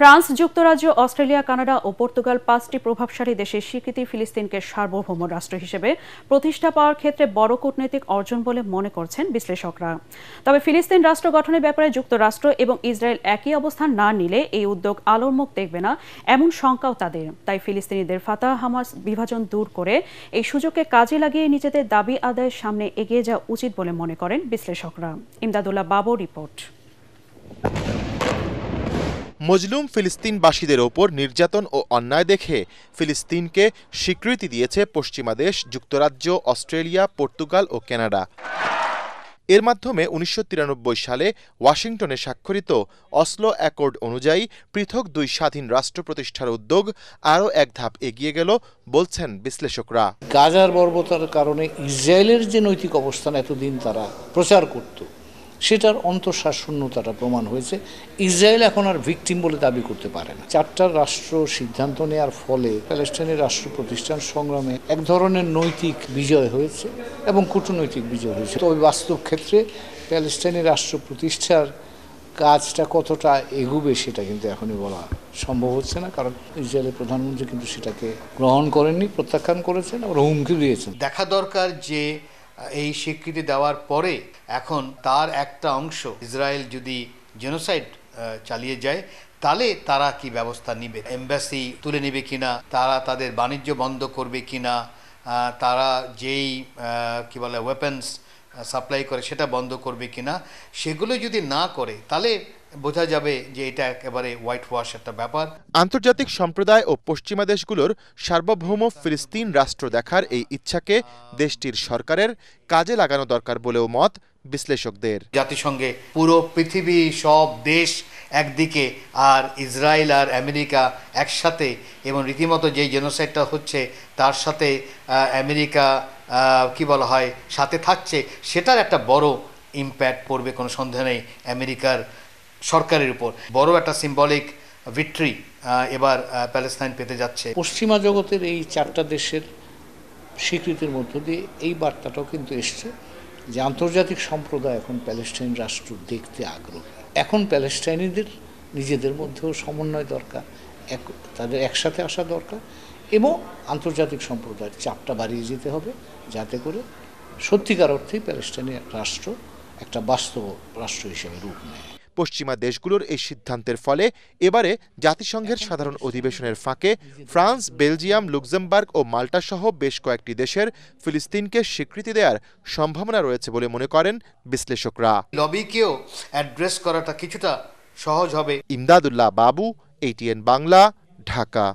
France, যুক্তরাজ্য, Australia, Canada ও Portugal ৫টি প্রভাবশালী দেশের স্বীকৃতি ফিলিস্তিনকে সার্বভৌম রাষ্ট্র হিসেবে প্রতিষ্ঠা পাওয়ার ক্ষেত্রে বড় কূটনৈতিক অর্জন বলে মনে করছেন বিশ্লেষকরা। তবে ফিলিস্তিন রাষ্ট্র গঠনের ব্যাপারে যুক্তরাষ্ট্র এবং ইসরায়েল একই অবস্থান না নিলে এই উদ্যোগ আলোর মুখ দেখবে না এমন শঙ্কাও তাদের। তাই ফিলিস্তিনিদের ফাতাহ হামাস বিভাজন দূর করে এই সুযোগকে কাজে লাগিয়ে নিজেদের দাবি আদায়ের সামনে এগিয়ে যাওয়া উচিত বলে মনে করেন বিশ্লেষকরা। ইমদাদুল্লাহ বাবু রিপোর্ট। মজলুম ফিলিস্তিনবাসীদের ওপর নির্যাতন ও অন্যায় দেখে ফিলিস্তিনকে স্বীকৃতি দিয়েছে পশ্চিমা দেশ যুক্তরাজ্য, অস্ট্রেলিয়া, পর্তুগাল ও কানাডা। এর মাধ্যমে ১৯৯৩ সালে ওয়াশিংটনে স্বাক্ষরিত অসলো অ্যাকর্ড অনুযায়ী পৃথক দুই স্বাধীন রাষ্ট্র প্রতিষ্ঠার উদ্যোগ আরও এক ধাপ এগিয়ে গেল বলছেন বিশ্লেষকরা। গাজার বর্বরতার কারণে ইসরায়েলের যে নৈতিক অবস্থান এতদিন তারা প্রচার করত, সেটার অন্তঃসার শূন্যতাটা প্রমাণ হয়েছে। ইসরায়েল এখন আর ভিকটিম বলে দাবি করতে পারে না। চারটা রাষ্ট্র সিদ্ধান্ত নেওয়ার ফলে প্যালেস্টাইনের রাষ্ট্র প্রতিষ্ঠান সংগ্রামে এক ধরনের নৈতিক বিজয় হয়েছে এবং কূটনৈতিক বিজয় হয়েছে। তবে বাস্তব ক্ষেত্রে প্যালেস্টাইনের রাষ্ট্র প্রতিষ্ঠার কাজটা কতটা এগুবে সেটা কিন্তু এখনই বলা সম্ভব হচ্ছে না, কারণ ইসরায়েলের প্রধানমন্ত্রী কিন্তু সেটাকে গ্রহণ করেননি, প্রত্যাখ্যান করেছেন, আবার হুমকি দিয়েছেন। দেখা দরকার যে এই স্বীকৃতি দেওয়ার পরে এখন তার একটা অংশ ইসরায়েল যদি জেনোসাইড চালিয়ে যায় তাহলে তারা কি ব্যবস্থা নেবে, এমবাসি তুলে নেবে কিনা, তারা তাদের বাণিজ্য বন্ধ করবে কিনা, তারা যেই কি বলে ওয়েপন্স সাপ্লাই করে সেটা বন্ধ করবে কিনা, সেগুলো যদি না করে তাহলে বোঝা যাবে যে এটা একেবারে হোয়াইট ওয়াশ একটা ব্যাপার। আন্তর্জাতিক সম্প্রদায় ও পশ্চিমা দেশগুলোর সার্বভৌম ফিলিস্তিন রাষ্ট্র দেখার এই ইচ্ছাকে দেশটির সরকারের কাজে লাগানো দরকার বলেও মত বিশ্লেষকদের। জাতিসংঘে পুরো পৃথিবী সব দেশ একদিকে আর ইসরায়েল আর আমেরিকা একসাথে, এবং রীতিমতো যে জেনোসাইডটা হচ্ছে তার সাথে আমেরিকা কি বলা হয় সাথে থাকছে, সেটার একটা বড় ইম্প্যাক্ট পড়বে, কোনো সন্দেহ নেই আমেরিকার সরকারের উপর। বড় একটা সিম্বলিক ভিক্টরি এবার প্যালেস্টাইন পেতে যাচ্ছে। পশ্চিমা জগতের এই চারটা দেশের স্বীকৃতির মধ্য দিয়ে এই বার্তাটাও কিন্তু এসছে যে আন্তর্জাতিক সম্প্রদায় এখন প্যালেস্টাইন রাষ্ট্র দেখতে আগ্রহী। এখন প্যালেস্টাইনিদের নিজেদের মধ্যেও সমন্বয় দরকার, তাদের একসাথে আসা দরকার, এবং আন্তর্জাতিক সম্প্রদায়ের চাপটা বাড়িয়ে যেতে হবে যাতে করে সত্যিকার অর্থেই প্যালেস্টাইনের রাষ্ট্র একটা বাস্তব রাষ্ট্র হিসেবে রূপ নেয়। পশ্চিমা দেশগুলোর এই সিদ্ধান্তের ফলে এবারে জাতিসংঘের সাধারণ অধিবেশনের ফাঁকে ফ্রান্স, বেলজিয়াম, লুক্সেমবার্গ ও মাল্টা সহ বেশ কয়েকটি দেশের ফিলিস্তিনকে স্বীকৃতি দেওয়ার সম্ভাবনা রয়েছে বলে মনে করেন বিশ্লেষকরা। লবিকেও অ্যাড্রেস করাটা কিছুটা সহজ হবে। ইমদাদুল্লাহ বাবু, ATN বাংলা, ঢাকা।